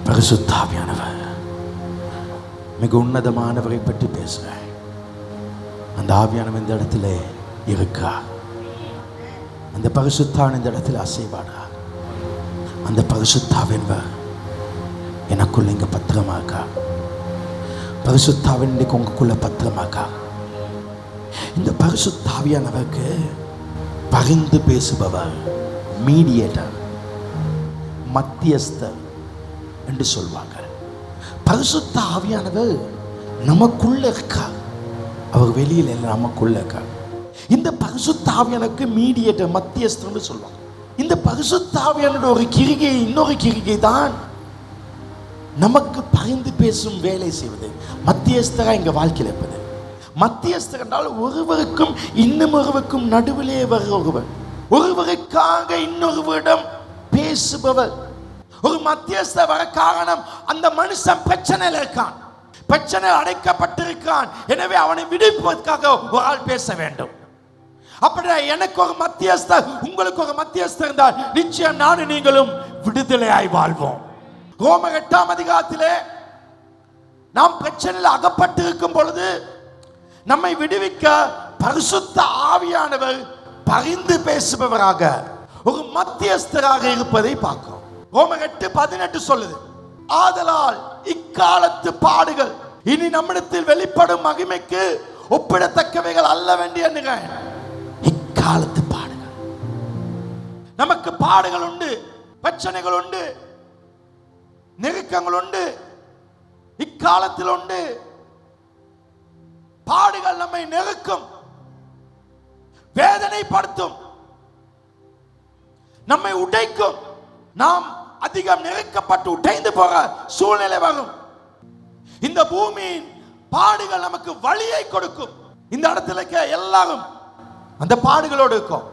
பரிசுத்த ஆவியானவர் மிக உன்னதமானவரை பற்றி பேசுகிறேன். அந்த ஆவியானவர் இந்த இடத்துல இருக்கா. அந்த பரிசுத்தான இந்த இடத்துல அசைவாடா. அந்த பரிசுத்தாவியவர் எனக்குள்ள இங்க பத்திரமாக்கா. பரிசுத்தாவின் இன்னைக்கு உங்களுக்குள்ள பத்திரமாக்கா. இந்த பரிசுத்தாவியானவருக்கு பகிர்ந்து பேசுபவர், மீடியேட்டர், மத்தியஸ்தர் என்று சொல்வாங்க. பரிசுத்த ஆவியானவர் நமக்குள்ள இருக்கா. அவர் வெளியில் இல்லை, நமக்குள்ள இருக்கா. இந்த பரிசுத்த ஆவியானவருக்கு மீடியேட்டர், மத்தியஸ்தர்னு சொல்லுவாங்க. இந்த பரிசுத்த ஆவியானோட ஒரு கிரிகை, இன்னொரு கிரிகை தான் நமக்கு பகிர்ந்து பேசும் வேலை செய்வது. மத்தியஸ்தரா எங்க வாழ்க்கையில் இருப்பது. மத்தியஸ்தர் என்றால் ஒருவருக்கும் இன்னும் ஒருவருக்கும் நடுவிலே வருபவர், ஒருவருக்காக இன்னொருவரிடம் பேசுபவர். ஒரு மத்தியஸ்தர் வர காரணம், அந்த மனுஷன் பிரச்சனையில் இருக்கான், பிரச்சனையில் அடைக்கப்பட்டிருக்கான். எனவே அவனை விடுவிப்பதற்காக ஒரு ஆள் பேச வேண்டும். அப்படி எனக்கு ஒரு மத்தியஸ்தர், உங்களுக்கு ஒரு மத்தியஸ்தர் இருந்தால் நிச்சயம் நானும் நீங்களும் விடுதலையாய் வாழ்வோம். ரோமர் 8ஆம் அதிகாரத்திலே நாம் பிரச்சனையில் அகப்பட்டிருக்கும் பொழுது நம்மை விடுவிக்க பரிசுத்த ஆவியானவர் பரிந்து பேசுபவராக, ஒரு மத்தியஸ்தராக இருப்பதை பார்க்கிறோம். ரோமர் 8:18 சொல்லுது, ஆதலால் இக்காலத்து பாடுகள் இனி நம்மிடத்தில் வெளிப்படும் மகிமைக்கு ஒப்பிடத்தக்கவைகள் அல்ல வேண்டிய இக்காலத்து பாடுகள். நமக்கு பாடுகள் உண்டு, பிரச்சனைகள் உண்டு, நெருக்கங்கள் உண்டு, இக்காலத்தில் உண்டு. பாடுகள் நம்மை நெருக்கும், வேதனைப்படுத்தும், நம்மை உடைக்கும். நாம் அதிகம் நெருக்கப்பட்டு உடைந்து போக சூழ்நிலை வரும். இந்த பூமியின் பாடுகள் நமக்கு வழியை கொடுக்கும். இந்த இடத்துல எல்லாரும் அந்த பாடுகளோடு இருக்கும்.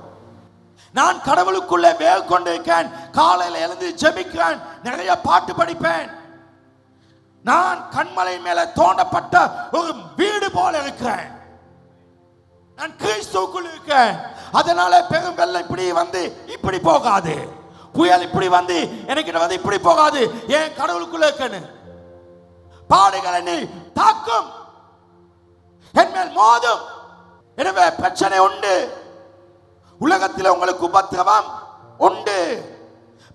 நான் கடவுளுக்குள்ளே வேல் கொண்டிருக்கேன், காலையில் எழுந்து ஜெபிக்கிறேன், நிறைய பாட்டு படிப்பேன், நான் கண்மலை மேல தோண்டப்பட்ட ஒரு வீடு போல இருக்கிறேன், நான் கிறிஸ்துவுக்குள் இருக்கேன். அதனால பெரும் வெள்ளம் இப்படி வந்து இப்படி போகாது, புயல் இப்படி வந்து எனக்கு வந்து இப்படி போகாது, ஏன் கடவுளுக்குள்ள இருக்கேன்னு. பாடுகள் என்னை தாக்கும், என் மேல் மோதும். எனவே பிரச்சனை உண்டு, உலகத்தில் உங்களுக்கு உபத்திரவம் உண்டு,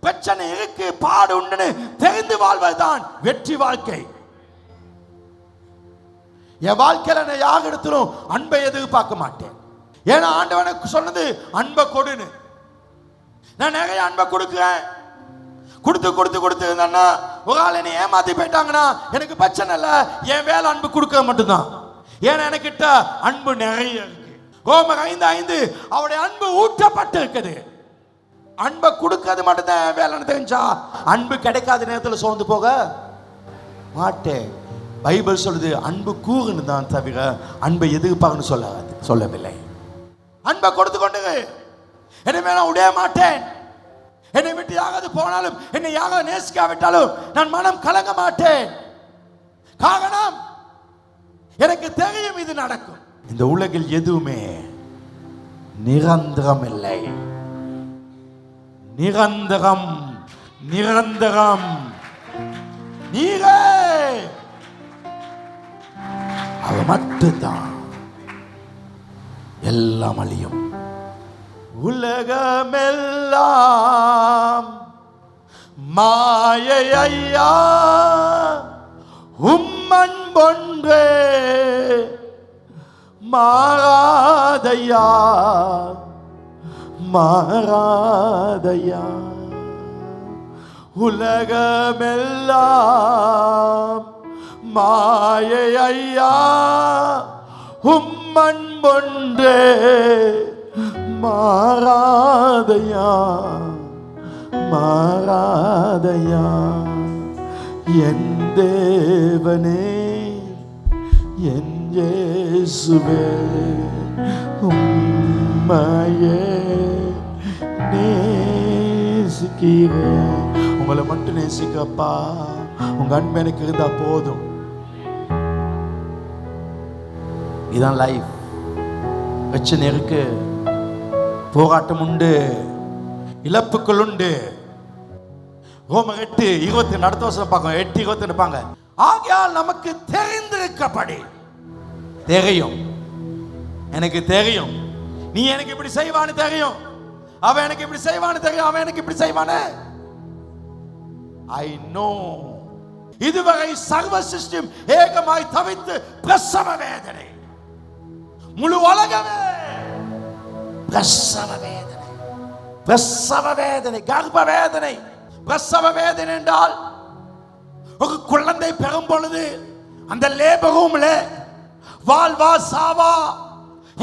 பிரச்சனை இருக்கு, பாடு உண்டுன்னு தெரிந்து வாழ்வதுதான் வெற்றி வாழ்க்கை. என் வாழ்க்கையில நான் யார் இடத்திலும் அன்பை எதிர்பார்க்க மாட்டேன். ஏன்னா ஆண்டவனுக்கு சொன்னது அன்பை கொடுன்னு. நான் நிறைய அன்பை கொடுக்கிறேன், கொடுத்து கொடுத்து கொடுத்து ஒரு ஆள் என்னை ஏமாத்தி போயிட்டாங்கன்னா எனக்கு பிரச்சனை இல்லை, என் வேலை அன்பு கொடுக்க மட்டும்தான். ஏன்னா எனக்கிட்ட அன்பு நிறைய இருக்கு. ரோமர் 5:5 அவருடைய அன்பு ஊற்றப்பட்டு இருக்குது. அன்பை கொடுக்கிறது மட்டும்தான் வேலைன்னு தெரிஞ்சா அன்பு கிடைக்காத நேரத்தில் சோர்ந்து போக மாட்டேன். பைபிள் சொல்லுது அன்பு கூறுன்னு தான் தவிர அன்பை எதிர்ப்பாங்கன்னு சொல்லவில்லை. அன்பை கொடுத்து கொண்டு என்னை நான் உடைய மாட்டேன். என்னை விட்டு யாராவது போனாலும், என்னை யாராவது நேசிக்காவிட்டாலும் நான் மனம் கலங்க மாட்டேன். காரணம், எனக்கு தெரியும் இது நடக்கும். இந்த உலகில் எதுவுமே நிரந்தரம் இல்லை. நிரந்தரம் நிரந்தரம் நீரே, அவ மட்டும்தான். எல்லாம் அழியும். உலகமெல்லாம் மாயை ஐயா, உம்மன் ஒன்றே மாறாதையா, மாறாதையா. உலகமெல்லாம் மாயை ஐயா, உம்மன் ஒன்றே மாறாதையா, மாறாதையா. என் தேவனே, என் இயேசுவே, உம்மையே நேசிக்கிறேன். உங்களை மட்டும் நேசிக்கப்பா. உங்க அன்பு எனக்கு இருந்தா போதும். இதான் லைஃப். பிரச்சனை இருக்கு, போராட்டம் உண்டு, இழப்புகள் உண்டு, ரோமர் 8:20 அடுத்த வசனம் பார்க்கணும். 8:20 இருப்பாங்க. ஆகையால் நமக்கு தெரிந்திருக்கப்படி, தெரியும், எனக்கு தெரியும், நீ எனக்கு இப்படி செய்வான்னு தெரியும், அவன் எனக்கு இப்படி செய்வான்னு தெரியும், அவன் எனக்கு இப்படி செய்வானே, ஐ நோ. இதுவரை சர்வ சிஸ்டம் ஏகமாய் தவித்து பிரசவ வேதனை, முழு உலகமே பிரசவ வேதனை, பிரசவ வேதனை, கர்ப்ப வேதனை. பிரசவ வேதனை என்றால் ஒரு குழந்தை பெறும் பொழுது அந்த லேபர் ரூம்ல வாழ்வா சாவா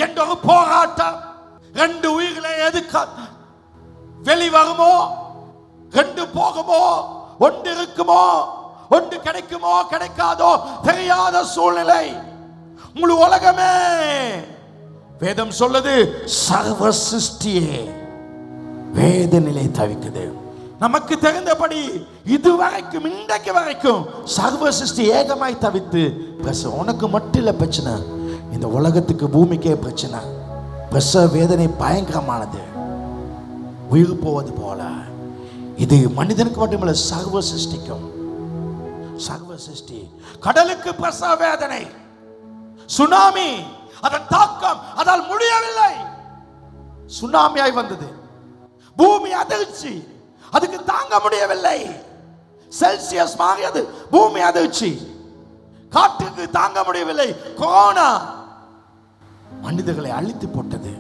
என்ற ஒரு போராட்டம். 2 உயிர்களை எதுக்க வெளிவருமோ, 2 போகுமோ, ஒன்று இருக்குமோ, ஒன்று கிடைக்குமோ கிடைக்காதோ தெரியாத சூழ்நிலை. முழு உலகமே, வேதம் சொல்லுது, சர்வ சிருஷ்டியே வேதனையிலே தவிக்குது. நமக்கு தெரிந்தபடி இதுவரைக்கும், இன்றைக்கு வரைக்கும் சர்வ சிருஷ்டி ஏகமாய் தவித்து, உனக்கு மட்டும் இல்ல பிரச்சனை, இந்த உலகத்துக்கு பூமிக்கே பிரச்சனை. பிரசவ வேதனை பயங்கரமானது, உயிர் போவது போல. இது மனிதனுக்கு மட்டுமல்ல, சர்வ சிருஷ்டிக்கும். சர்வ சிருஷ்டி. கடலுக்கு பிரசவ வேதனை, சுனாமி, அதன் தாக்கம் அதால் முடியவில்லை. சுனாமியாய் வந்தது, பூமி அதிர்ச்சி, அதுக்கு தாங்க முடியவில்லை. செல்சியஸ் மாறியது, பூமி அதிர்ச்சி, காற்றுக்கு தாங்க முடியவில்லை. கொரோனா மனிதர்களை அழித்து போட்டது.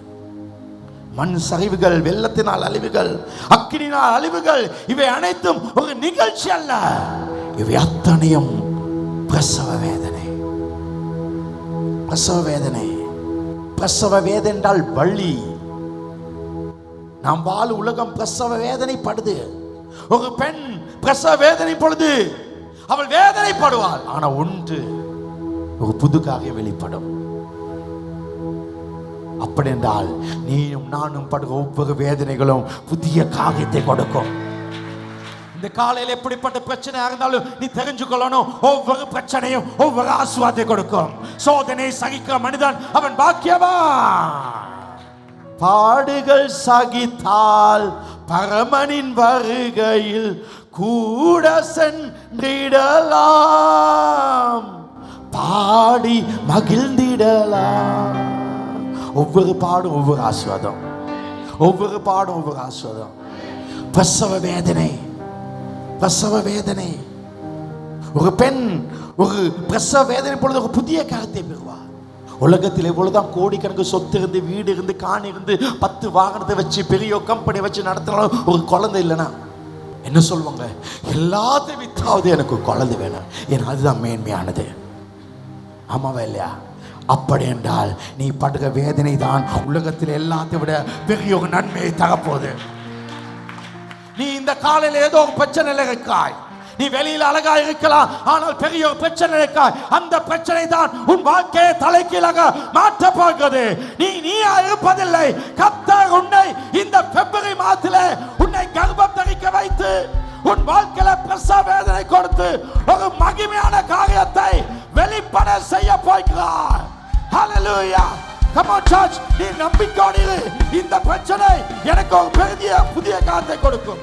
மண் சரிவுகள், வெள்ளத்தினால் அழிவுகள், அக்கினியினால் அழிவுகள், இவை அனைத்தும் ஒரு நிகழ்ச்சி அல்ல, இவை அத்தனையும் பிரசவ வேதனை. பிரசவ வேதனை. பிரசவ வேதனை என்றால் வலி. நாம் வாழும் உலகம் பிரசவ வேதனை படுது. ஒரு பெண் பிரசவ வேதனை பொழுது அவள் வேதனைப்படுவாள். ஆனா ஒன்று, ஒரு புது காரியம் வெளிப்படும். அப்படி என்றால் நீயும் நானும் படுகிற ஒவ்வொரு வேதனைகளும் புதிய காரியத்தை கொடுக்கும். இந்த காலையில் எப்படிப்பட்ட பிரச்சனையாக இருந்தாலும் நீ தெரிஞ்சுக்கொள்ளணும், ஒவ்வொரு பிரச்சனையும் ஒவ்வொரு ஆசீர்வாதத்தை கொடுக்கும். சோதனை சகிக்கிற மனிதன் அவன் பாக்கியவான். பாடுகள் சகித்தால் பரமனின் வருகையில் கூட சென்றிடலாம், பாடி மகிழ்ந்திடலாம். ஒவ்வொரு பாடும் ஒவ்வொரு ஆசீர்வாதம், ஒவ்வொரு பாடும் ஒவ்வொரு ஆசீர்வாதம். பிரசவ வேதனை, பிரசவ வேதனை. ஒரு பெண் ஒரு பிரசவ வேதனை பொழுது ஒரு புதிய காரியத்தை பெறுவார். உலகத்தில் எவ்வளவுதான் கோடிக்கணக்கு சொத்து இருந்து, வீடு இருந்து, காணி இருந்து, 10 வாகனத்தை வச்சு, பெரிய கம்பெனி வச்சு நடத்தினாலும் ஒரு குழந்தை இல்லைன்னா என்ன சொல்லுவாங்க? எல்லாத்தையும் வித்தாவது எனக்கு குழந்தை வேணும், ஏன்னா அதுதான் மேன்மையானது. ஆமாவா இல்லையா? அப்படி என்றால் நீ படுகிற வேதனை தான் உலகத்தில் எல்லாத்தையும் விட பெரிய ஒரு நன்மையை தரப்போகுது. நீ இந்த காலையில் ஏதோ ஒரு பிரச்சனையில் இருக்காய், நீ வெளியில் அழகா இருக்கலாம், ஆனால் பெரிய ஒரு பிரச்சனை இருக்காய். அந்த பிரச்சனை தான் உன் வாழ்க்கையை தலைகீழாக மாற்ற போகிறது. நீயா இருப்பதில்லை. கர்த்தர் உன்னை இந்த பிப்ரவரி மாதத்திலே உன்னை கர்ப்பம் தரிக்க வைத்து உன் வாழ்க்கையில பிரசவ வேதனை கொடுத்து ஒரு மகிமையான காரியத்தை வெளிப்பட செய்ய போகிறார். ஹalleluya. Come on church, நீ நம்பிக்கையோடு இரு. இந்த பிரச்சனை எனக்கு ஒரு பெரிய புதிய காரியத்தை கொடுக்கும்.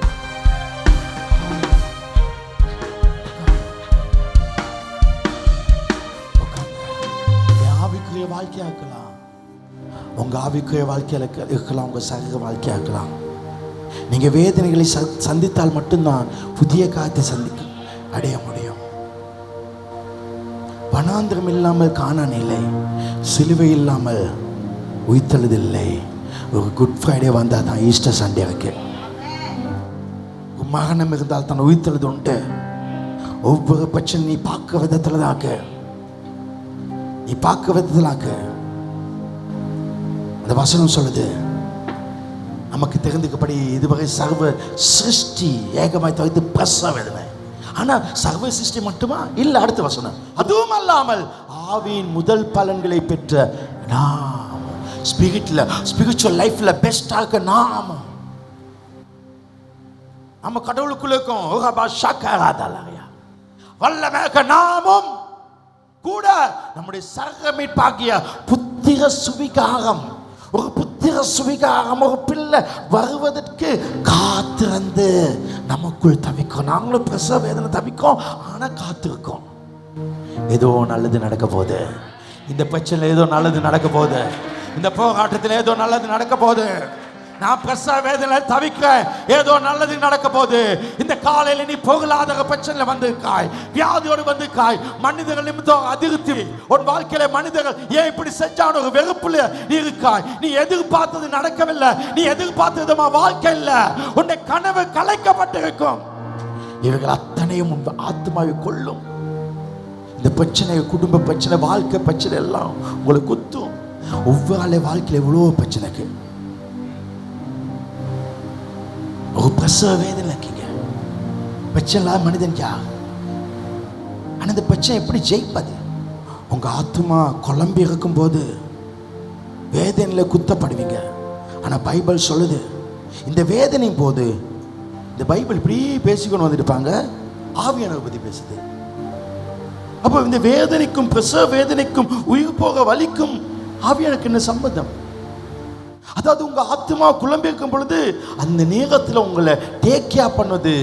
ஆவிக்குரிய வாழ்க்கையாக்கலாம், உங்க ஆவிக்குரிய வாழ்க்கையில இருக்கலாம், உங்க சக வாழ்க்கையாக்கலாம். நீங்க வேதனைகளை சந்தித்தால் மட்டும்தான் புதிய காரியத்தை அடைய முடியும். வனாந்திரம் இல்லாமல் காணான் இல்லை, சிலுவை இல்லாமல் உயிர்த்தெழுதில்லை. ஒரு குட் ஃப்ரைடே வந்தால் தான் ஈஸ்டர் சண்டே இருக்கு. மரணம் இருந்தால் தான் உயிர்த்தெழுது உண்டு. ஒவ்வொரு பிரச்சனை நீ பார்க்க விதத்தில் தாக்கு, நீ பார்க்க விதத்திலாக்கு. அந்த வசனம் சொல்லுது, நமக்கு தெரிந்துக்கப்படி இதுவரை சர்வ சிருஷ்டி ஏகமாய் தவிர்த்து பிரசவ வேதனை. ஆனா சர்வ சிருஷ்டி மட்டுமா இல்ல. அடுத்த வசனம், அதுவும் அல்லாமல் ஆவியின் முதல் பலன்களை பெற்ற நாம், ஸ்பிரிச்சுவல் லைஃப்ல பெஸ்டா இருக்க நாம், நம்ம கடவுளுக்குள்ள இருக்கோம். வல்லமையாக நாமும் கூட நம்முடைய சர்வ மீட்பாகிய புத்திர சுவிகாரம், ஒரு புத்திர சுவிகாரம் ஒரு பிள்ளை வருவதற்கு காத்திருந்து நமக்குள் தவிக்கும். நாங்களும் பிரசவ வேதனை தவிக்கும், ஆனா காத்திருக்கோம். ஏதோ நல்லது நடக்க போகுது, இந்த பிரச்சனை ஏதோ நல்லது நடக்க போகுது, இந்த போராட்டத்தில் ஏதோ நல்லது நடக்க போகுது, நான் பிரசவ வேதனை தவிக்கிறேன், ஏதோ நல்லது நடக்க போகுது. இந்த காலையில் நீ போகலாத பிரச்சனை வந்திருக்காய், வியாதியோடு வந்திருக்காய், மனிதர்கள் நிமித்தம் அதிருப்தி, உன் வாழ்க்கையில மனிதர்கள் ஏன் இப்படி செஞ்சான ஒரு வெறுப்புல நீ இருக்காய். நீ எதிர்பார்த்தது நடக்கவில்லை, நீ எதிர்பார்த்தது வாழ்க்கை இல்லை, உன்னை கனவு கலைக்கப்பட்டிருக்கும். இவர்கள் அத்தனையும் உன் ஆத்மாவை கொள்ளும். இந்த பிரச்சனை, குடும்ப பிரச்சனை, வாழ்க்கை பிரச்சனை எல்லாம் உங்களை குத்தும். ஒவ்வொரு வாழ்க்கையில் எவ்வளோ பிரச்சனைக்கு ஒரு பிரசவ வேதனை இருக்கீங்க. பிரச்சனை மனிதன் யார்? ஆனால் இந்த பிரச்சனை எப்படி ஜெயிப்பது? உங்க ஆத்மா குழம்பி இருக்கும் போது வேதனையில குத்தப்படுவீங்க. ஆனா பைபிள் சொல்லுது, இந்த வேதனை போது, இந்த பைபிள் இப்படி பேசிக்கொண்டு வந்துருப்பாங்க, ஆவியானவரை பத்தி பேசுது. அப்போ இந்த வேதனைக்கும் பிரசவ வேதனைக்கும் உயிர் போக வலிக்கும் ஆவியானுக்கு என்ன சம்பந்தம்? அதாவது உங்க ஆத்மா குழம்பி இருக்கும் பொழுது அந்த நேரத்தில் உங்களை டேக் கேர் பண்ணுவது,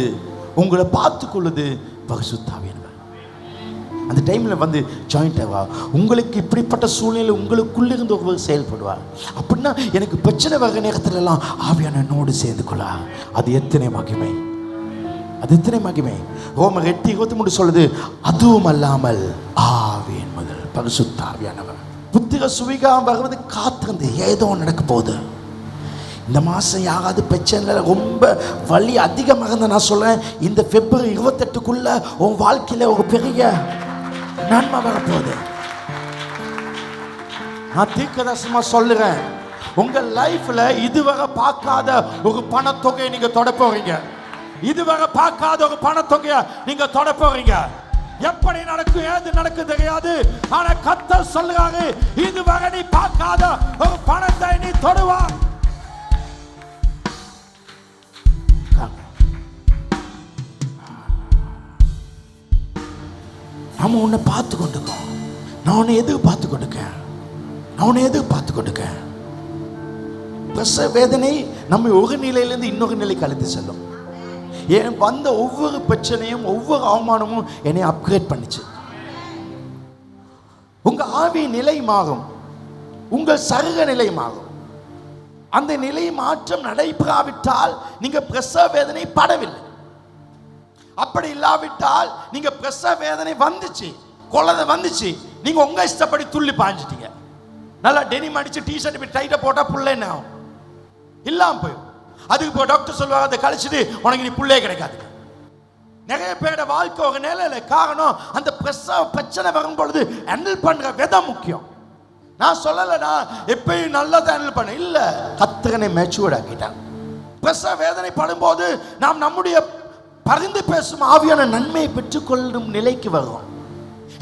உங்களை பார்த்து கொள்வது பரிசுத்த ஆவியானவர். அந்த டைம்ல வந்து ஜாயிண்ட் ஆவா. உங்களுக்கு இப்படிப்பட்ட சூழ்நிலை உங்களுக்குள்ளிருந்து ஒருவர் செயல்படுவார். அப்படின்னா எனக்கு பிரச்சனை வர நேரத்துல எல்லாம் ஆவியான என்னோடு சேர்ந்து கொள்ளா. அது எத்தனை மகிமை, அது எத்தனை மகிமை. ரோமர் 8:23 சொல்லுது, அதுவும் அல்லாமல் ஆவியின் முதல் பரிசுத்த ஆவியானவர். புத்திர சுவிகாரம் வருவது காத்திருந்து ஏதோ நடக்க போகுது. இந்த மாதம் யாராவது பிரச்சனை ரொம்ப வலி அதிகமாக இருந்தால் நான் சொல்றேன், இந்த பிப்ரவரி 28க்குள்ள உன் வாழ்க்கையில ஒரு பெரிய நன்மை வரப்போகுது. நான் தீர்க்கதரிசனமா சொல்லுறேன், உங்க லைஃப்ல இதுவரை பார்க்காத ஒரு பணத்தொகையை நீங்க தொட போறீங்க. இதுவரை பார்க்காத ஒரு பணத்தொகையை நீங்க தொட போறீங்க. எப்படி நடக்கும், ஏது நடக்கும் தெரியாது, ஆனா கர்த்தர் சொல்லுறாரு, இதுவரை நீ பார்க்காத ஒரு பணத்தை நீ தொடுவா. நம்ம உன்னை பார்த்து கொண்டிருக்கோம். நான் உன்னை எதுக்கு பார்த்து கொண்டிருக்கேன்? நான் உன்னை எதுக்கு பார்த்து கொண்டிருக்கேன்? பிரசவ வேதனை நம்ம ஒரு நிலையிலிருந்து இன்னொரு நிலைக்கு அழைத்து செல்லும். ஏன் வந்த ஒவ்வொரு பிரச்சனையும் ஒவ்வொரு அவமானமும் என்னை அப்கிரேட் பண்ணிச்சு. உங்க ஆவி நிலை மாறும், உங்கள் சரீர நிலை மாறும். அந்த நிலை மாற்றம் நடைபெறாவிட்டால் நீங்க பிரசவ வேதனை படவில்லை. அப்படி இல்லாவிட்டால் நீங்க பிரசவ வேதனை வந்துச்சு, குழந்தை வந்துச்சு, நீங்க உங்க இஷ்டப்படி துள்ளி பாஞ்சிட்டீங்க. நல்லா டெனிம் அடிச்சு டிஷர்ட் டைட்டா போட்டா புள்ள என்ன ஆகும்? இல்லாம போய் அதுக்கு இப்போ டாக்டர் சொல்லுவாங்க, அதை கழிச்சுட்டு உனக்கு நீ புள்ளையே கிடைக்காது. நிறைய பேரோட வாழ்க்கை ஒரு நிலையில காரணம் அந்த பிரசவ பிரச்சனை வரும் பொழுது ஹேண்டில் பண்ற விதம் முக்கியம். நான் சொல்லலைன்னா எப்பயும் நல்லதை ஹேண்டில் பண்ண இல்லை, கத்தகனை மெச்சூர்ட் ஆக்கிட்டான். பிரசவ வேதனை படும்போது நாம் நம்முடைய பரிந்து பேசும் ஆவியான நன்மையை பெற்றுக்கொள்ளும் நிலைக்கு வரும்.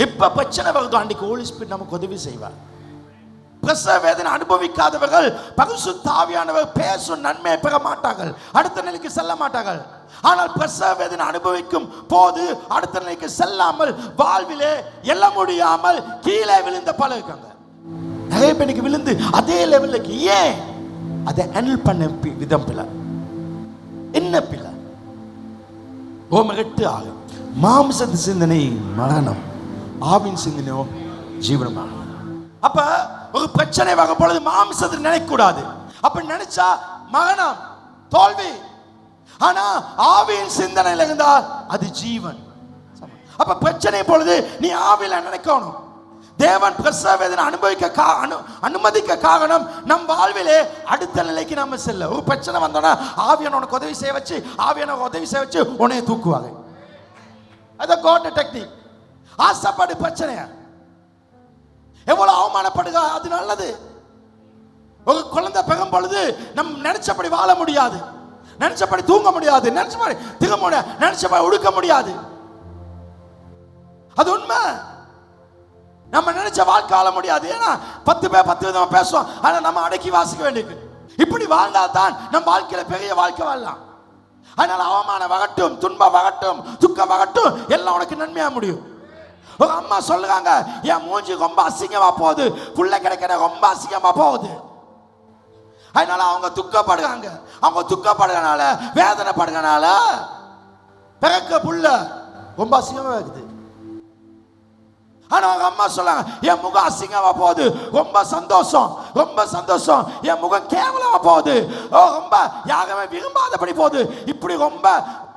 எப்ப பிரச்சனை வருதோ அன்றைக்கு ஹோலி ஸ்பிரிட் நமக்கு உதவி செய்வார். பிரசவ வேதனை அனுபவிக்காதவர்கள் பரிசுத்த ஆவியானவர் பேசும் நன்மையை பெற மாட்டார்கள், அடுத்த நிலைக்கு செல்ல மாட்டார்கள். ஆனால் பிரசவ வேதனை அனுபவிக்கும் போது அடுத்த நிலைக்கு செல்லாமல் வாழ்விலே எல்ல முடியாமல் கீழே விழுந்த பல இருக்காங்க. நிறைய பேருக்கு விழுந்து அதே லெவலுக்கு, ஏன் அதை ஹேண்டில் பண்ண விதம் பிள்ளை என்ன பிள்ளை. ரோமர் 8:6 மாம்சத்தின் சிந்தனை மரணம், ஆவின் சிந்தனையோ ஜீவனமாக. அப்ப ஒரு பிரச்சனை வர பொழுது மாம்சத்தை நினைக்க கூடாது. அப்ப நினைச்சா மரணம், தோல்வி. ஆனா ஆவியின் சிந்தனையில் இருந்தால் அது ஜீவன். அப்ப பிரச்சனை பொழுது நீ ஆவியில நினைக்கணும். தேவன் பிரசவ வேதனை அனுமதிக்க காரணம் நம் வாழ்விலே அடுத்த நிலைக்கு நம்ம செல்ல. ஒரு பிரச்சனை வந்தோன்னா ஆவியான உனக்கு உதவி செய்ய வச்சு, ஆவியான உதவி செய்ய வச்சு உன்னைய தூக்குவாங்க. அது கோட் டெக்னிக். ஆசைப்படு பிரச்சனைய எவ்வளவு அவமானப்படுக, அது நல்லது. ஒரு குழந்தை பெறும் பொழுது நம் நினைச்சபடி வாழ முடியாது, நினைச்சபடி தூங்க முடியாது, நினைச்சபடி திக முடியாது, நினைச்சபடி உடுக்க முடியாது. அது உண்மை. நம்ம நினைச்ச வாழ்க்கை வாழ முடியாது. ஏன்னா 10 பேர் 10 விதமா பேசுவோம், ஆனா நம்ம அடக்கி வாசிக்க வேண்டியது. இப்படி வாழ்ந்தால் தான் நம் வாழ்க்கையில பெரிய வாழ்க்கை வாழலாம். அதனால அவமானம் வகட்டும், துன்பம் வகட்டும், துக்கம் வகட்டும், எல்லாம் உனக்கு நன்மையா முடியும். ஒரு அம்மா சொல்லுறாங்க, என் மூஞ்சி ரொம்ப அசிங்கமா போகுது, புள்ள கிடைக்கிற ரொம்ப அசிங்கமா போகுது. அதனால அவங்க துக்கப்படுறாங்க. அவங்க துக்கப்படுறனால, வேதனைப்படுறனால பிறக்க புள்ள ரொம்ப அசிங்கமா இருக்குது. ஆனா அவங்க அம்மா சொல்லாங்க, என் முகம் அசிங்கமா போகுது, ரொம்ப சந்தோஷம், ரொம்ப சந்தோஷம், என் முகம் கேவலமா போகுது, ரொம்ப யாருமே விரும்பாதபடி போகுது. இப்படி ரொம்ப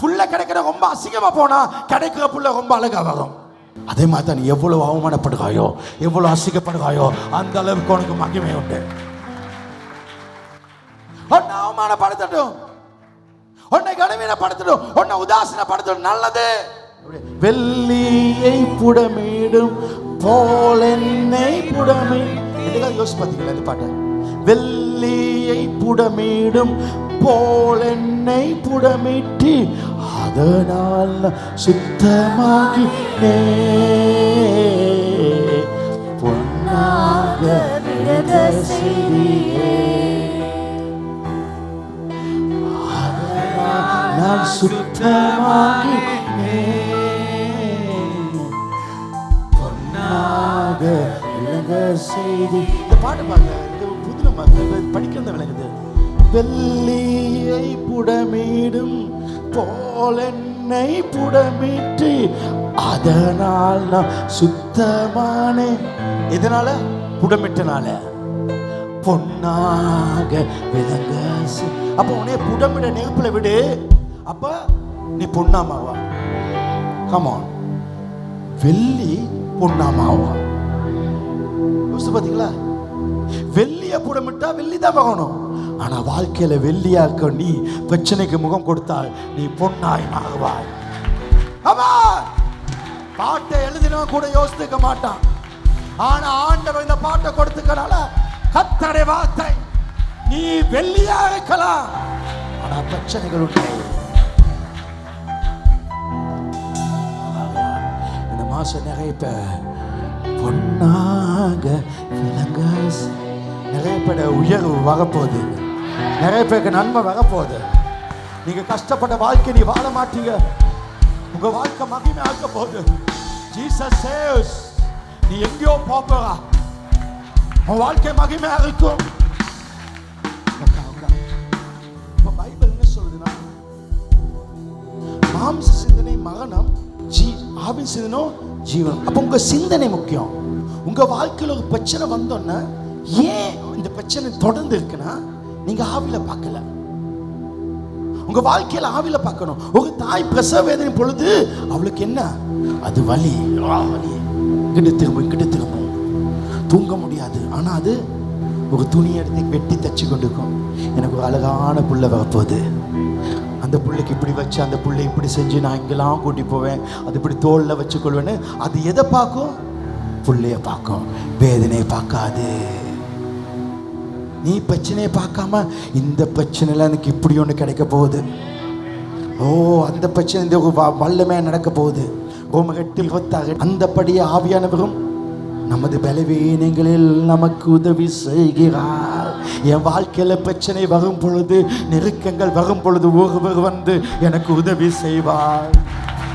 புள்ள கிடைக்கிற ரொம்ப அசிங்கமா போனா கிடைக்கிற புள்ள ரொம்ப அழகா வரும். அதே மாதிரி தான் எவ்வளவு அவமானப்படுகாயோ, எவ்வளவு அசிங்கப்படுகாயோ, அந்த அளவுக்கு உனக்கு மகிமை உண்டு. உன்னை அவமானப்படுத்தட்டும், உன்னை கனவீனப்படுத்தட்டும், உன்னை உதாசீனப்படுத்தட்டும், நல்லது. வெள்ளியை புடமிடும் போல் என்னை புடமி, யோசிச்சு பார்த்தீங்களா இந்த பாட்டை? வெள்ளியை புடமிடும் போல் என்னை புடமிட்டு அதனால் சுத்தமாகி பொன்னாக நான் சுத்தமாகி பொன்னாக விளங்க செய்தி. இந்த பாட்டு பாருங்க, இது புதுமை படிக்கிறத விளங்குது. வெள்ளியை புடமிடும் போல் என்னை புடமிட்டு அதனால் நான் சுத்தமான, இதனால புடமிட்டனால பொன்னாக விளங்க. அப்ப உன்னை புடமிட நெருப்புல விடு, அப்ப நீ பொன்னாமாவா. கமான், வெள்ளி பொன்னாமாவா. யோசிச்சு பாத்தீங்களா? வெள்ளிய புடமிட்டா வெள்ளி தான் வாங்கணும். ஆனா வாழ்க்கையில வெள்ளியாக்க நீ பிரச்சனைக்கு முகம் கொடுத்தால் நீ பொன்னாய் ஆகுவாய். ஆமா, பாட்டை எழுதினவன் கூட யோசித்துக்க மாட்டான். ஆனா ஆண்டவர் இந்த பாட்டை கொடுத்துக்கனால கர்த்தருடைய வார்த்தை, நீ வெள்ளியா இருக்கலாம், ஆனா பிரச்சனைகள் உண்டு. இந்த மாசம் நிறைய பேர் பொன்னாக விளங்க, நிறைய பேர் உயர்வு வரப்போகுது, நிறைய பேருக்கு நன்மை வரப்போகுது. நீங்க கஷ்டப்பட்ட வாழ்க்கை நீ வாழ மாட்டீங்க, உங்க வாழ்க்கை மகிமை ஆக்க போகுது. Jesus saves. நீ எங்கேயோ போறா, உன் வாழ்க்கை மகிமையா இருக்கும். பைபிள் என்ன சொல்லுதுன்னா, மாம்ச சிந்தனை மரணம், ஆவின் சிந்தனை ஜீவன். அப்ப உங்க சிந்தனை முக்கியம். உங்க வாழ்க்கையில் ஒரு பிரச்சனை வந்தோன்னா, ஏன் இந்த பிரச்சனை தொடர்ந்து இருக்குன்னா, நீங்க ஆவில பார்க்கல. உங்க வாழ்க்கையில ஆவில பார்க்கணும். ஒரு தாய் பிரசவ வேதனை பொழுது அவளுக்கு என்ன, அது வலி, வலி, இங்கிட்டு திரும்பும் இங்கிட்டு திரும்பும், தூங்க முடியாது. ஆனா அது ஒரு துணி எடுத்து வெட்டி தச்சு கொண்டிருக்கும். எனக்கு ஒரு அழகான புள்ள வரப்போகுது, அந்த புள்ளைக்கு இப்படி வச்சு, அந்த புள்ளை இப்படி செஞ்சு நான் இங்கெல்லாம் கூட்டி போவேன், அது இப்படி தோல்ல வச்சுக்கொள்வேன்னு. அது எதை பார்க்கும்? புள்ளைய பார்க்கும், வேதனையை பார்க்காது. நீ பிரச்சனையை பார்க்காம, இந்த பிரச்சனைல எனக்கு இப்படி ஒன்று கிடைக்க போகுது, ஓ அந்த பிரச்சனை இந்த வல்லமே நடக்க போகுது. ரோமர் 8:26. அந்தபடியே ஆவியானவரும் நமது பலவீனங்களில் நமக்கு உதவி செய்கிறார். என் வாழ்க்கையில பிரச்சனை வரும் பொழுது, நெருக்கங்கள் வரும் பொழுது ஒருவர் வந்து எனக்கு உதவி செய்வார்.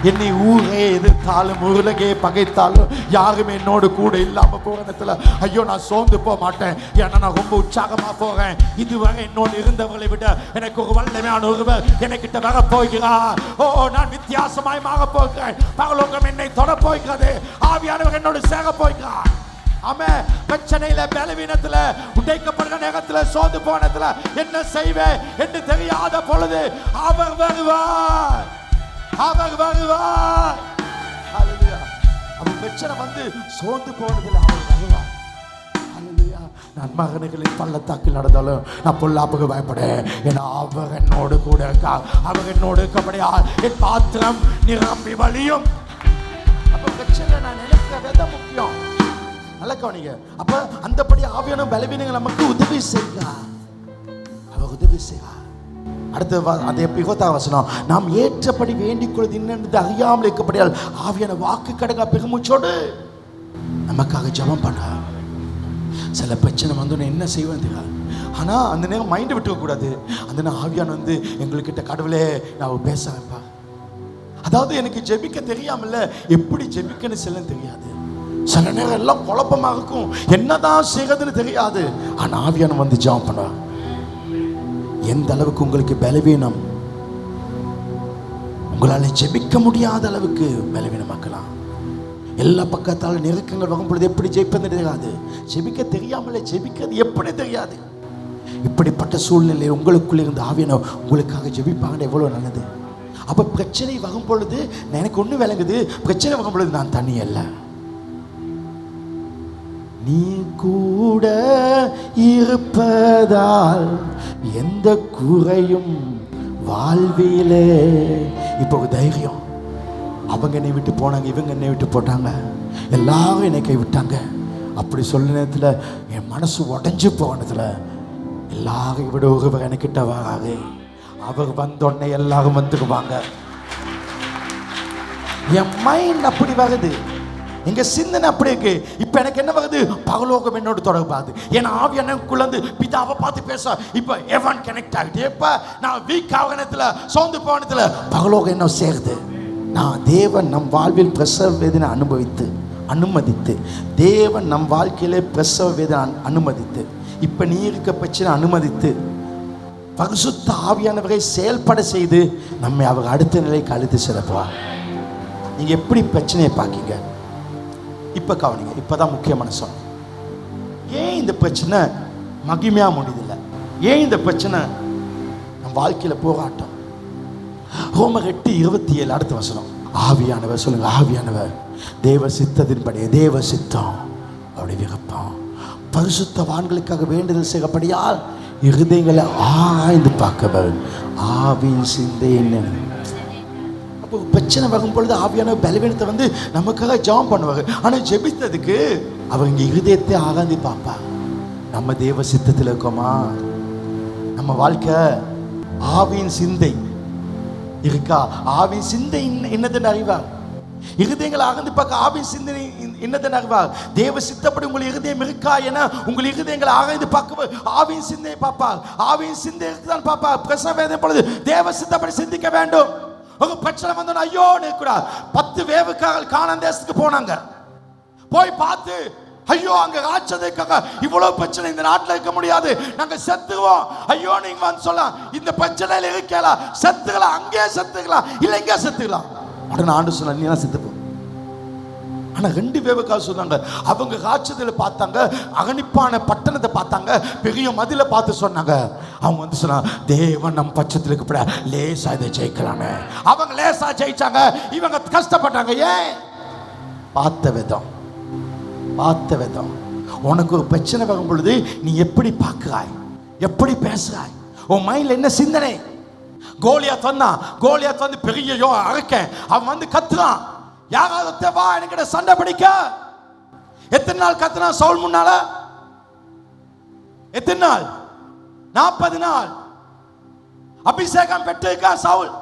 என்னை ஊரே எதிர்த்தாலும், உலகே பகைத்தாலும், யாருமே என்னோடு கூட இல்லாம போற இடத்துல ஐயோ நான் சோர்ந்து போக மாட்டேன். ஏன்னா நான் ரொம்ப உற்சாகமா போறேன். இதுவரை என்னோடு இருந்தவர்களை விட எனக்கு ஒரு வல்லமையான ஒருவர் எனக்கிட்ட வர போகிறார். ஓ, நான் வித்தியாசமாய் மாற போகிறேன். பரலோகம் என்னை தொட போகிறது. ஆவியானவர் என்னோடு சேர போகிறார். ஆமே. பிரச்சனையில, பலவீனத்துல, உடைக்கப்படுற நேரத்துல, சோர்ந்து போனதுல என்ன செய்வேன் என்று தெரியாத பொழுது அவர் வருவார், அவர் வருவார். ஹல்லேலூயா. அவன் பிரச்சனை வந்து சோர்ந்து போனதுல அவர் வருவார். ஹல்லேலூயா. நான் மகன்களின் பள்ளத்தாக்கில் நடந்தாலும் நான் பொல்லாப்புக்கு பயப்படேன். ஏன்னா அவர் என்னோடு கூட இருக்கா. அவர் என்னோடு இருக்கப்படியால் என் பாத்திரம் நிரம்பி வழியும். அப்ப பிரச்சனை நான் நினைக்கிறத முக்கியம். நல்ல கவனிங்க. அப்ப அந்தபடி ஆவியான பலவீனங்கள் நமக்கு உதவி செய்கிறார். அவர் உதவி செய்கிறார். அடுத்த அதே 26 வசனம், நாம் ஏற்றபடி வேண்டிக் கொள்வது என்னென்று அறியாமல் இருக்கப்படியால் ஆவியான வாக்கு கடங்க பெருமூச்சோடு நமக்காக ஜெபம் பண்ண. சில பிரச்சனை வந்து என்ன செய்வேன் தெரியாது. ஆனா அந்த நேரம் மைண்ட் விட்டுக்க கூடாது. அந்த நேரம் ஆவியான வந்து எங்கள்கிட்ட கடவுளே நான் பேச வைப்பா. அதாவது எனக்கு ஜெபிக்க தெரியாமல்ல, எப்படி ஜெபிக்கன்னு சொல்ல தெரியாது. சில நேரம் எல்லாம் குழப்பமாக இருக்கும், என்னதான் செய்யறதுன்னு தெரியாது. ஆனா ஆவியான வந்து ஜெபம் பண்ணுவார். எந்த அளவுக்கு உங்களுக்கு பலவீனம், உங்களால் ஜெபிக்க முடியாத அளவுக்கு பலவீனமாக்கலாம். எல்லா பக்கத்தால் நெருக்கங்கள் வரும் பொழுது எப்படி ஜெயிப்பது தெரியாது, ஜெபிக்க தெரியாமலே ஜெபிக்கிறது எப்படி தெரியாது. இப்படிப்பட்ட சூழ்நிலை உங்களுக்குள்ள இருந்து ஆவியான உங்களுக்காக ஜெபிப்பாங்க, எவ்வளோ நல்லது. அப்போ பிரச்சனை வரும் பொழுது எனக்கு ஒன்று விளங்குது, பிரச்சனை வரும் பொழுது நான் தனி அல்ல, நீ கூட இருப்பதால் எந்த குறையும் வாழ்விலே. இப்போ தைரியம், அவங்க என்னை விட்டு போனாங்க, இவங்க என்னை விட்டு போட்டாங்க, எல்லாரும் என்னை கை விட்டாங்க. அப்படி சொல்ல நேரத்தில் என் மனசு உடஞ்சி போனதில் எல்லாரும் விட ஒருவர் எனக்கிட்ட வராது, அவர் வந்தோடனே எல்லாரும் வந்துடுவாங்க. என் மைண்ட் அப்படி வருது, எங்க சிந்தனை அப்படி இருக்கு. இப்ப எனக்கு என்ன வருது, பரலோகம் என்னோட தொடர்பாது. ஏன்னா ஆவி எனக்குள்ளந்து பிதாவை பார்த்து பேச இப்ப எவன் கனெக்ட் ஆகிட்டு. எப்ப நான் வீக் ஆகணத்துல சோர்ந்து போனதுல பரலோகம் என்ன சேருது. நான் தேவன் நம் வாழ்வில் பிரசவ வேதனை அனுமதித்து தேவன் நம் வாழ்க்கையிலே பிரசவ வேதனை அனுமதித்து, இப்ப நீ இருக்க பிரச்சனை அனுமதித்து, பரிசுத்த ஆவியானவரை செயல்பட செய்து நம்மை அவர் அடுத்த நிலைக்கு அழுத்து செலுத்துவார். நீங்க எப்படி பிரச்சனையை பார்க்கீங்க இப்ப கவனிங்க. இப்பதான் முக்கியமான சொல். ஏன் இந்த பிரச்சனை மகிமையா முடியதில்லை, ஏன் இந்த பிரச்சனை நம் வாழ்க்கையில போராட்டம். ரோமர் 8:27 அடுத்த வசனம். ஆவியானவர் சொல்லுங்க, ஆவியானவர் தேவ சித்தத்தின்படி, தேவ சித்தம் அவருடைய விருப்பம் பரிசுத்தவான்களுக்காக வேண்டுதல் செய்யப்படியால் இருதயங்களை ஆராய்ந்து பார்க்கவர் ஆவியின் சிந்தை என்ன. அப்போ பிரச்சனை வரும் பொழுது ஆவியான பலவீனத்தை வந்து நமக்காக ஜெபம் பண்ணுவாங்க. ஆனால் ஜெபித்ததுக்கு அவங்க இருதயத்தை ஆராய்ந்து பார்ப்பா. நம்ம தேவ சித்தத்தில் இருக்கோமா, நம்ம வாழ்க்கை ஆவியின் சிந்தை இருக்கா, ஆவியின் சிந்தை என்னதுன்னு அறிவார். இருதயங்களை ஆராய்ந்து பார்க்க ஆவியின் சிந்தனை என்னதுன்னு அறிவார். தேவ சித்தப்படி உங்கள் இருதயம் இருக்கா என உங்கள் இருதயங்களை ஆராய்ந்து பார்க்க ஆவியின் சிந்தையை பார்ப்பார். ஆவியின் சிந்தை இருக்குதான் பார்ப்பார். பிரசவ வேதனை பொழுது தேவ சித்தப்படி சிந்திக்க வேண்டும். ஒரு பிரச்சனை வந்தோம் ஐயோ நிற்கிறார். 10 வேவுக்காரர்கள் கானான் தேசத்துக்கு போனாங்க. போய் பார்த்து ஐயோ அங்க ராட்சதைக்காக இவ்வளவு பிரச்சனை, இந்த நாட்டில் இருக்க முடியாது, நாங்க செத்துவோம், ஐயோ நீங்க வந்து சொல்லலாம் இந்த பிரச்சனையில இருக்கலாம், செத்துக்கலாம், அங்கே செத்துக்கலாம், இல்ல இங்கே செத்துக்கலாம். உடனே ஆண்டு சொன்ன நீ செத்துப்போம். ஆனா 2 வேவுக்காரர் சொன்னாங்க, அவங்க ராட்சதையில பார்த்தாங்க, அகனிப்பான பட்டணத்தை பார்த்தாங்க, பெரிய மதில பார்த்து சொன்னாங்க. அவங்க வந்து சொன்னாங்க தேவன் நம் பட்சத்தில் இருக்கப்பட லேசா இதை ஜெயிக்கலான்னு. அவங்க லேசா ஜெயிச்சாங்க, இவங்க கஷ்டப்பட்டாங்க. ஏன்? பார்த்த விதம். உனக்கு ஒரு பிரச்சனை வரும் பொழுது நீ எப்படி பார்க்கிறாய், எப்படி பேசுறாய், உன் மைண்ட்ல என்ன சிந்தனை. கோலியாத் வந்தான், கோலியாத் வந்து பெரிய அரைக்க அவன் வந்து கத்துறான், யாராவது வா என்கிட்ட சண்டை பிடிக்க. எத்தனை நாள் கத்துறான் சவுல் முன்னால? எத்தனை நாள்? 40 நாள். அபிஷேகம் பெற்றிருக்கான் சவுல்,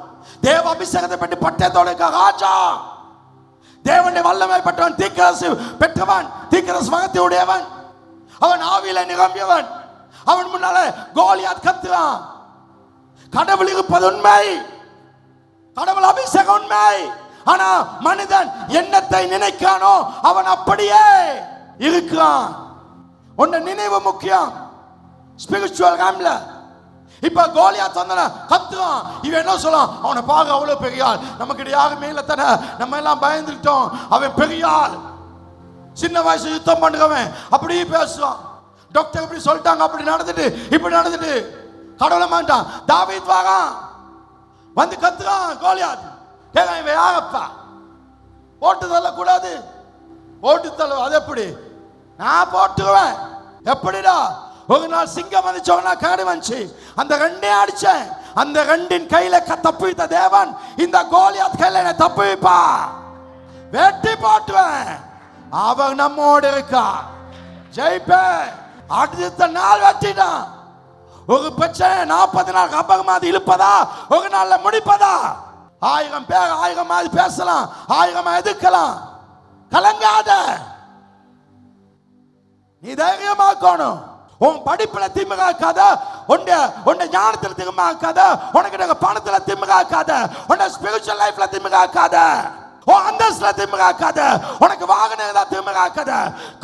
தேவ அபிஷேகத்தை பெற்று பட்டயத்தோட இருக்கா ராஜா. தேவனுடைய வல்லமை பெற்றவன், தீர்க்கதரிசி பெற்றவன், தீர்க்கதரிசி வகத்தை உடையவன், அவன் ஆவியில நிரம்பியவன். அவன் முன்னால கோலியாத் கத்துறான். கடவுள் இருப்பது உண்மை, கடவுள் அபிஷேகம் உண்மை. ஆனா மனிதன் என்னத்தை நினைக்கானோ அவன் அப்படியே இருக்கிறான். உன்ன நினைவு முக்கியம், ஸ்பிரிச்சுவல் காம்ல. இப்ப கோலியாத் வந்தன கத்துறான், இவன் என்ன சொல்றான், அவனை பார்க்க அவ்வளவு பெரிய ஆள், நமக்கு யாருமே இல்லை தானே, நம்ம எல்லாம் பயந்துட்டோம், அவன் பெரிய ஆள், சின்ன வயசு யுத்தம் பண்ணுறவன், அப்படியே பேசுவான். டாக்டர் இப்படி சொல்லிட்டாங்க, அப்படி நடந்துட்டு இப்படி நடந்துட்டு கடவுளை மாட்டான். தாவீது வாரான், வந்து கத்துறான் கோலியாத், கேட்க இவன் யாரப்பா, போட்டு தள்ள கூடாது, போட்டு தள்ள, அது எப்படி நான் போட்டுருவேன், எப்படிடா. ஒரு நாள் சிங்கம் வந்துச்சு, ஒரு நாள் கரடி வந்துச்சு, அந்த 2 அடிச்சேன், அந்த 2 கையில தப்புவித்த தேவன் இந்த கோலியாத் கையில என்ன தப்புவிப்பா, வெட்டி போட்டுவேன். அவன் நம்மோடு இருக்கா, ஜெயிப்பேன். அடுத்த நாள் வெட்டிட்டான். ஒரு பிரச்சனை 40 நாள் கபக மாதிரி இழுப்பதா, ஒரு நாள்ல முடிப்பதா? 1000 பேர் 1000 மாதிரி பேசலாம், 1000 எதிர்க்கலாம். கலங்காத, நீ தைரியமாக்கணும். உன் படிப்புல திமிராக்காத, உன்னை ஞானத்துல திமிராக்காத, உனக்கு பணத்துல திமிராக்காத, உன்னை ஸ்பிரிச்சுவல் லைஃப்ல திமிராக்காத, உன் அந்தஸ்துல திமிராக்காத, உனக்கு வாகனம் திமிராக்காத.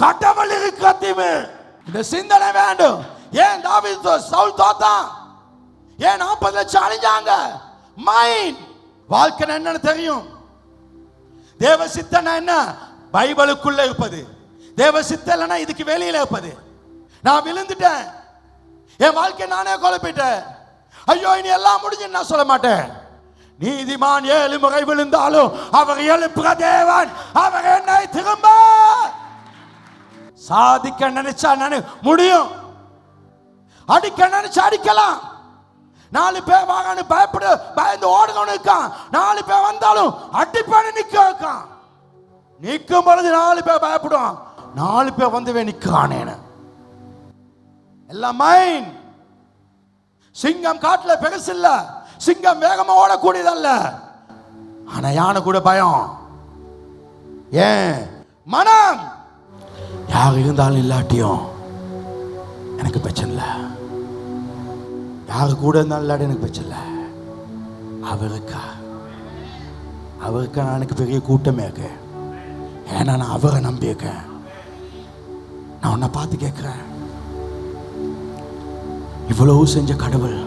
கடவுள் இருக்க திமிர். இந்த சிந்தனை வேண்டும். ஏன் தாவீது சவுல் தோத்தான்? ஏன் 40 லட்சம் அழிஞ்சாங்க? மைண்ட். வாழ்க்கை என்னன்னு தெரியும். தேவ சித்தம் என்ன? பைபிளுக்குள்ள இருப்பது. தேவ சித்தம் இல்லைன்னா இதுக்கு வெளியில இருப்பது. நான் விழுந்துட்டேன், என் வாழ்க்கை நானே குழப்பிட்டேன், ஐயோ இனி எல்லாம் முடிஞ்சு நான் சொல்ல மாட்டேன். நீதிமான் 7 முறை விழுந்தாலும் அவர் எழுப்புற தேவன். அவர் என்னை திரும்ப சாதிக்க நினைச்சா முடியும். அடிக்க நினைச்சா அடிக்கலாம். 4 பேர் வாங்கன்னு பயப்படு பயந்து ஓடுகணும் இருக்கான். 4 பேர் வந்தாலும் அடிப்பானு நிக்க இருக்கான். நிற்கும் பொழுது 4 பேர் பயப்படுவான். 4 பேர் வந்து நிற்கிறானே. எல்லாம் மைண்ட். சிங்கம் காட்டுல பெருசு இல்ல, சிங்கம் வேகமா ஓடக்கூடியதல்ல. ஆனா யானை கூட பயம். ஏன்? மனம். யார் இருந்தாலும் இல்லாட்டியும் எனக்கு பிரச்சனை இல்லை. யாரு கூட இருந்தாலும் இல்லாட்டி எனக்கு பிரச்சனை இல்லை. அவருக்கா நான் எனக்கு பெரிய கூட்டமே இருக்கு. ஏன்னா நான் அவரை நம்பி இருக்கேன். நான் உன்னை பார்த்து கேட்கிறேன், இவ்வளவு செஞ்ச கடவுள்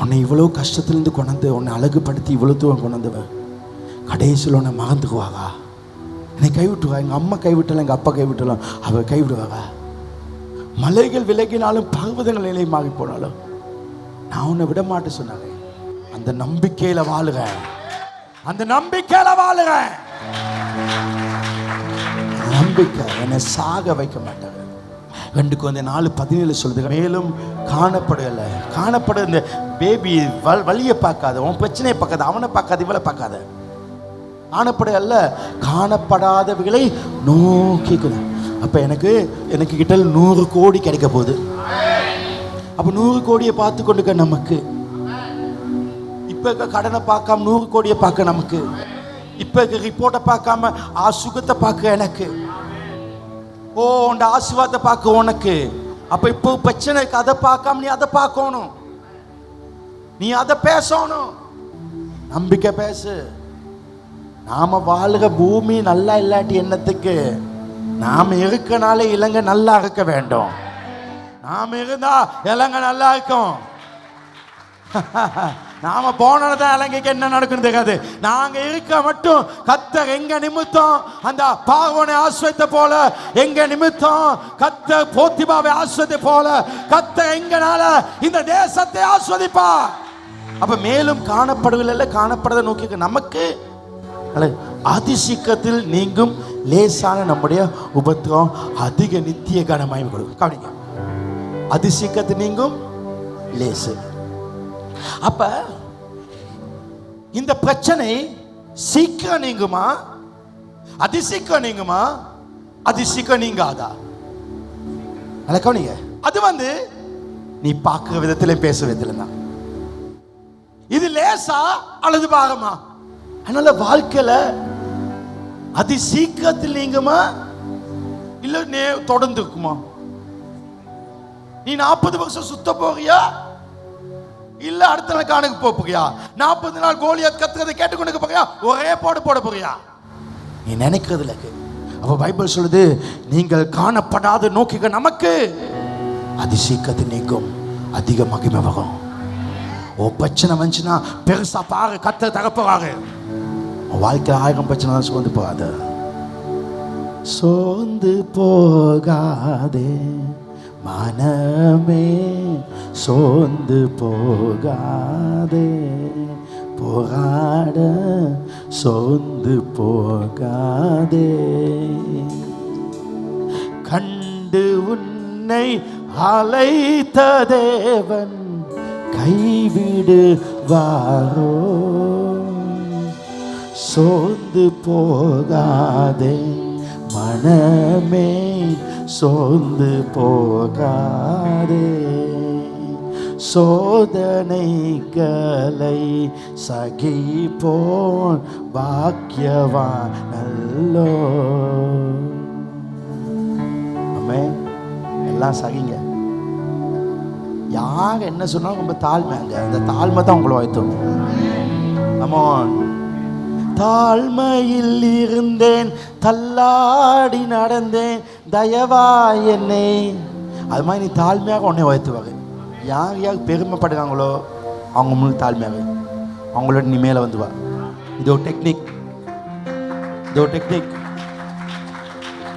உன்னை இவ்வளவு கஷ்டத்திலிருந்து கொண்டு உன்னை அழகுபடுத்தி இவ்வளவு தூரம் கொண்டவர் கடைசியில் உன்னை மறந்துக்குவாரா? என்னை கைவிட்டுவா? எங்கள் அம்மா கைவிட்டலாம், எங்கள் அப்பா கைவிட்டலாம், அவர் கைவிடுவாரா? மலைகள் விலகினாலும் பர்வதங்கள் நிலை மாறி போனாலும் நான் உன்னை விட மாட்டேன் சொன்னாங்க. அந்த நம்பிக்கையில வாழுறேன், அந்த நம்பிக்கையில வாழுறேன். நம்பிக்கை என்னை சாக வைக்க மாட்டாங்க. 2 Corinthians 4:17 சொல்லுது, மேலும் காணப்பட இந்த பேபி வழியை பார்க்காத, உன் பிரச்சனையை பார்க்காத, அவனை பார்க்காத, இவளை பார்க்காத. காணப்படாதவைகளை நோக்கிக்கணும். அப்ப எனக்கு கிட்ட 100 கோடி கிடைக்க போகுது. அப்ப 100 கோடியை பார்த்து கொண்டுக்க நமக்கு. இப்ப கடனை பார்க்காம 100 கோடியை பார்க்க நமக்கு. இப்ப ரிப்போர்ட்டை பார்க்காம சுகத்தை பார்க்க எனக்கு. உண்ட ஆசீர்வாதத்தை பார்க்க உனக்கு. அப்ப இப்போ பிரச்சனைக்கு அதை பார்க்காம நீ அதை பார்க்கணும், நீ அதை பேசணும். நம்பிக்கை பேசு. நாம வாழுக பூமி நல்லா இல்லாட்டி என்னத்துக்கு? நாம இருக்கனாலே இலங்கை நல்லா இருக்க வேண்டும். நாம இருந்தா இலங்கை நல்லா இருக்கும். நாம போனதான் இலங்கைக்கு என்ன நடக்கும் தெரியாது. நாங்க இருக்க மட்டும் கர்த்தர் எங்க நிமித்தம் அந்த பார்வோனை ஆஸ்வதித்த போல, எங்க நிமித்தம் கர்த்தர் போத்திபாவை ஆஸ்வதித்த போல கர்த்தர் எங்கனால இந்த தேசத்தை ஆஸ்வதிப்பா. அப்ப மேலும் காணப்படவில்லை, காணப்படதை நோக்கி நமக்கு அதிசீக்கிரத்தில் நீங்கும் லேசான நம்முடைய உபத்திரம் அதிக நித்திய கனமாய் கொடுக்கும். கவனிங்க, அதிசீக்கிரத்தில் நீங்கும் லேசு. அப்ப இந்த பிரச்சனை சீக்கிரம் நீங்குமா, அதிசீக்கிரம் நீங்குமா, அதிசீக்கிரம் நீங்காதா? கவனிங்க, அது நீ பார்க்கிற விதத்திலும் பேச விதத்திலும் தான். இது லேசா அல்லது பாகமா? அதனால வாழ்க்கையில அதி சீக்கிரத்தில் நீங்குமா இல்ல தொடர்ந்து இருக்குமா? நீ 40 வருஷம் சுத்த போறியா இல்ல அடுத்த நாள் காணுக்கு போறியா? 40 நாள் கோலியாத் கத்துறதை கேட்டுக்கொண்டு போறியா? ஒரே போட போறியா? நீ நினைக்கிறதுல. அப்ப பைபிள் சொல்லுது, நீங்கள் காணப்படாத நோக்கிக நமக்கு அதி சீக்கிரத்தில் நீக்கும் அதிக மகிமை வரும். பிரச்சனை வந்துச்சுன்னா பெருசா பாரு, கத்த தகப்பவாரு. வாழ்க்கை 1000 பிரச்சனை தான் சோர்ந்து போகாத. சோர்ந்து போகாதே மனமே, சோர்ந்து போகாதே, போராட சோர்ந்து போகாதே. கண்டு உன்னை அழைத்த தேவன் கைவிடுவாரோ? சோர்ந்து போகாதே மனமே, சோர்ந்து போகாதே. சோதனைகளை சகிப்போன் பாக்கியவான் நல்லோ. ஆமென். எல்லாம் சகிங்க. யார் என்ன சொன்னாலும் ரொம்ப தாழ்மைங்க. அந்த தாழ்மை தான் உங்களை வைத்தோம். ஆமாம். தாழ்மையில் இருந்தேன், தள்ளாடி நடந்தேன், தயவா என்னை. அது மாதிரி நீ தாழ்மையாக உன்னை வைத்துவாங்க. யார் யார் பெருமைப்படுறாங்களோ அவங்க முழு தாழ்மையாவே அவங்களோட நீ மேலே வந்து வா. இது ஒரு டெக்னிக், இது ஒரு டெக்னிக்.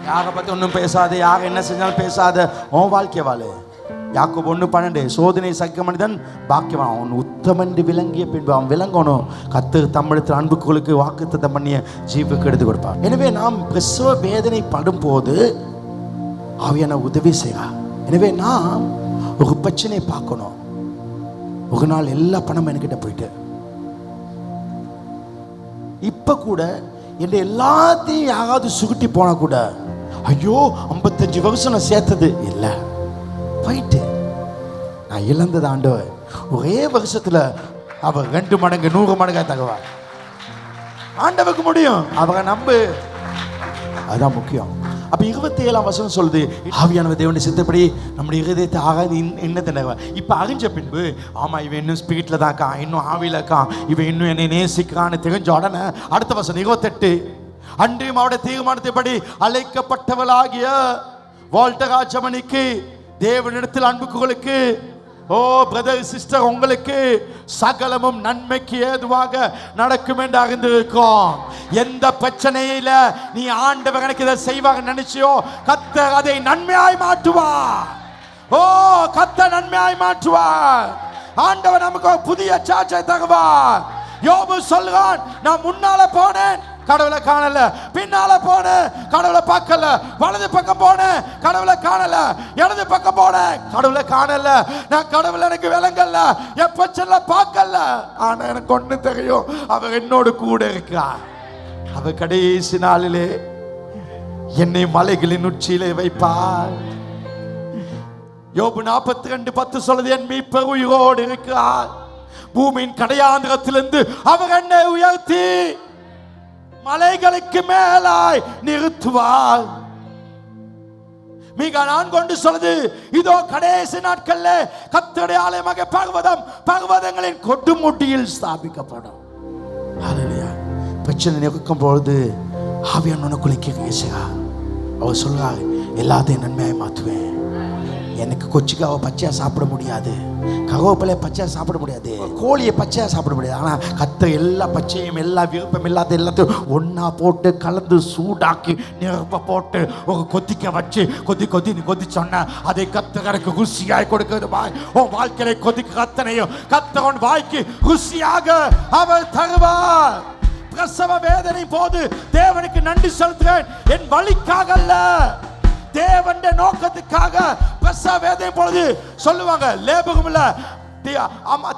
யாரை பற்றி ஒன்றும் பேசாது, யார் என்ன செஞ்சாலும் பேசாத, உன் வாழ்க்கை வாழு. யாக்கோபு 1:12 சோதனை சகிக்க மனிதன் பாக்கியவான், அவன் உத்தமன் விளங்கிய பின்பு அவன் விளங்கணும். கர்த்தர் தம்மிடத்தில் அன்புகளுக்கு வாக்குத்தத்தம் பண்ணிய ஜீவுக்கு எடுத்து கொடுப்பான். எனவே நாம் பிரசவ வேதனை படும் போது ஆவியான உதவி செய்கிறார். எனவே நாம் ஒரு பிரச்சனையை பார்க்கணும். ஒரு நாள் எல்லா பணமும் என்கிட்ட போயிட்டு, இப்ப கூட என் எல்லாத்தையும் யாராவது சுருட்டி போனா கூட ஐயோ 55 வருஷம் நான் சேர்த்தது இல்லை போயிட்டு நான் இழந்தது ஆண்டவர் ஒரே வருஷத்துல அவர் 2 மடங்கு 100 மடங்கா தருவார். ஆண்டவருக்கு முடியும், அவங்க நம்பு, அதுதான் முக்கியம். அப்ப 27ஆம் வசனம் சொல்லுது, ஆவியானவர் தேவனுடைய சித்தப்படி நம்முடைய இருதயத்தை ஆகாது என்ன தருவார். இப்ப அறிஞ்ச பின்பு ஆமா இவன் இன்னும் ஸ்பிரிட்ல தான் இருக்கான், இன்னும் ஆவியில இருக்கான், இவன் இன்னும் என்னை நேசிக்கிறான்னு தெரிஞ்ச உடனே அடுத்த வசனம் 28 அன்றையும் அவருடைய தீர்மானத்தைப்படி அழைக்கப்பட்டவளாகிய வால்டர் ராஜமணிக்கு தேவனிடத்தில் அன்புகளுக்கு, ஓ பிரதர் சிஸ்டர், உங்களுக்கு சகலமும் நன்மைக்கு ஏதுவாக நடக்கும் என்று அறிந்திருக்கோம். எந்த பிரச்சனையில நீ ஆண்டவர் எனக்கு இதை செய்வாங்க நினைச்சியோ கர்த்தர் அதை நன்மையாய் மாற்றுவார். ஓ கர்த்தர் நன்மையாய் மாற்றுவார். ஆண்டவர் நமக்கு புதிய சாட்சியை தருவார். யோபு சொல்றான், நான் முன்னால போனேன் கடவுளை காணல, பின்னால போனேன் கடவுளை பார்க்கல, வலது பக்கம் போனேன் கடவுளை காணல, இடது பக்கம் போனேன் கடவுளை காணல, நான் கடவுளை எனக்கு விளங்கல, என் பிரச்சனை பார்க்கல, ஆனா எனக்கு ஒண்ணு தெரியும், அவர் என்னோடு கூட இருக்கிறார். அவர் கடைசி நாளிலே என்னை மலைகளின் உச்சியிலே வைப்பார். யோபு 42:10 சொல்லுது, என் மீட்பர் உயிரோடு இருக்கிறார், பூமியின் கடையாந்திரத்திலிருந்து அவர் என்னை உயர்த்தி மலைகளுக்கு மேலாய் நிறுத்துவார். மிக நான் கொண்டு சொல்லுது, இதோ கடைசி நாட்கள்ல கர்த்தருடைய ஆலயமாக பர்வதங்களின் கொடுமுடியில் ஸ்தாபிக்கப்படும். ஹல்லேலூயா. பிரச்சனை நிற்கும் பொழுது ஆவியானவர் உனக்குள்ளே இயேசுவா அவர் சொல்றார், எல்லாத்தையும் நன்மையாய் மாற்றுவேன். எனக்கு கொச்சிக்காவை பச்சையா சாப்பிட முடியாது, கருவேப்பிலை பச்சையா சாப்பிட முடியாது, கோழியை பச்சையா சாப்பிட முடியாது, ஆனா கர்த்தர் எல்லா பச்சையும் எல்லா விருப்பம் இல்லாத எல்லாத்தையும் ஒன்னா போட்டு கலந்து சூடாக்கி நெருப்ப போட்டு ஒரு கொதிக்க வச்சு கொதி சொன்ன அதை கர்த்தர் எனக்கு ருசியாய் கொடுக்கிறது. உன் வாழ்க்கையை கொதிக்க கத்தனையும் கர்த்தர் உன் வாய்க்கு ருசியாக அவர் தருவார். பிரசவ வேதனை போது தேவனுக்கு நன்றி செலுத்துகிறேன், என் வழிக்காக அல்ல, தேவன் நோக்கத்துக்காக. பிரசவ வேதனை பொழுது சொல்லுவாங்க, லேபகம் இல்ல,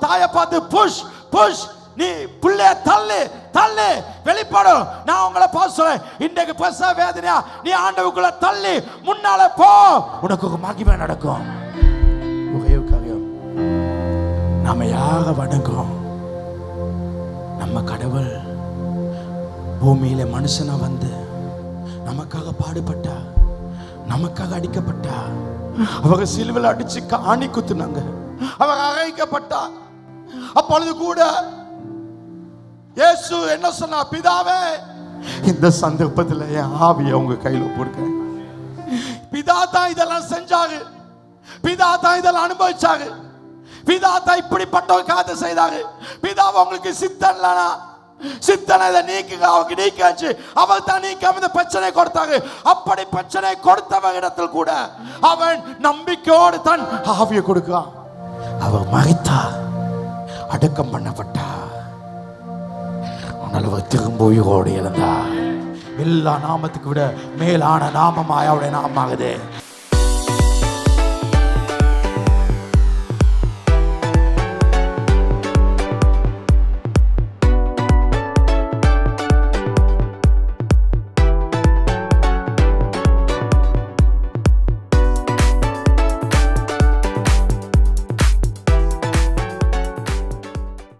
தாயை பார்த்து புஷ் புஷ், நீ பிள்ளைய தள்ளு தள்ளு வெளிப்படும். நான் உங்களை பார்த்து சொல்றேன், இன்றைக்கு பிரசவ வேதனையா நீ ஆண்டவருக்குள்ள தள்ளி முன்னால போ, உனக்கு ஒரு மகிமை நடக்கும். ஒரே காரியம், நாம யார வணங்குறோம்? நம்ம கடவுள் பூமியில மனுஷனா வந்து நமக்காக பாடுபட்டா, நமக்காக அடிக்கப்பட்டா, அவங்க சிலுவையில் அடிச்சு காணி குத்துனாங்க, அவங்க அழைக்கப்பட்டா. அப்பொழுது கூட இயேசு என்ன சொன்னா, பிதாவே இந்த சந்தர்ப்பத்தில் என் ஆவியை உங்க கையில போடுறேன். பிதா தான் இதெல்லாம் செஞ்சாரு, பிதா தான் இதெல்லாம் அனுபவிச்சாரு, பிதா தான் இப்படிப்பட்ட ஒரு காரியத்தை செய்தாரு. பிதாவை உங்களுக்கு சித்தம் இல்லைனா சித்தனை நீக்குங்க, அவங்க நீக்காச்சு, அவர் தான் நீக்காம இந்த பிரச்சனை கொடுத்தாரு. அப்படி பிரச்சனை கொடுத்தவன் இடத்தில் கூட அவன் நம்பிக்கையோடு தன் ஆவியை கொடுக்கிறான். அவர் மரித்தார், அடக்கம் பண்ணப்பட்டார், ஆனால் அவர் திரும்ப உயிரோடு எழுந்தார். எல்லா நாமத்துக்கு விட மேலான நாமமாய் அவருடைய நாமமாகுது.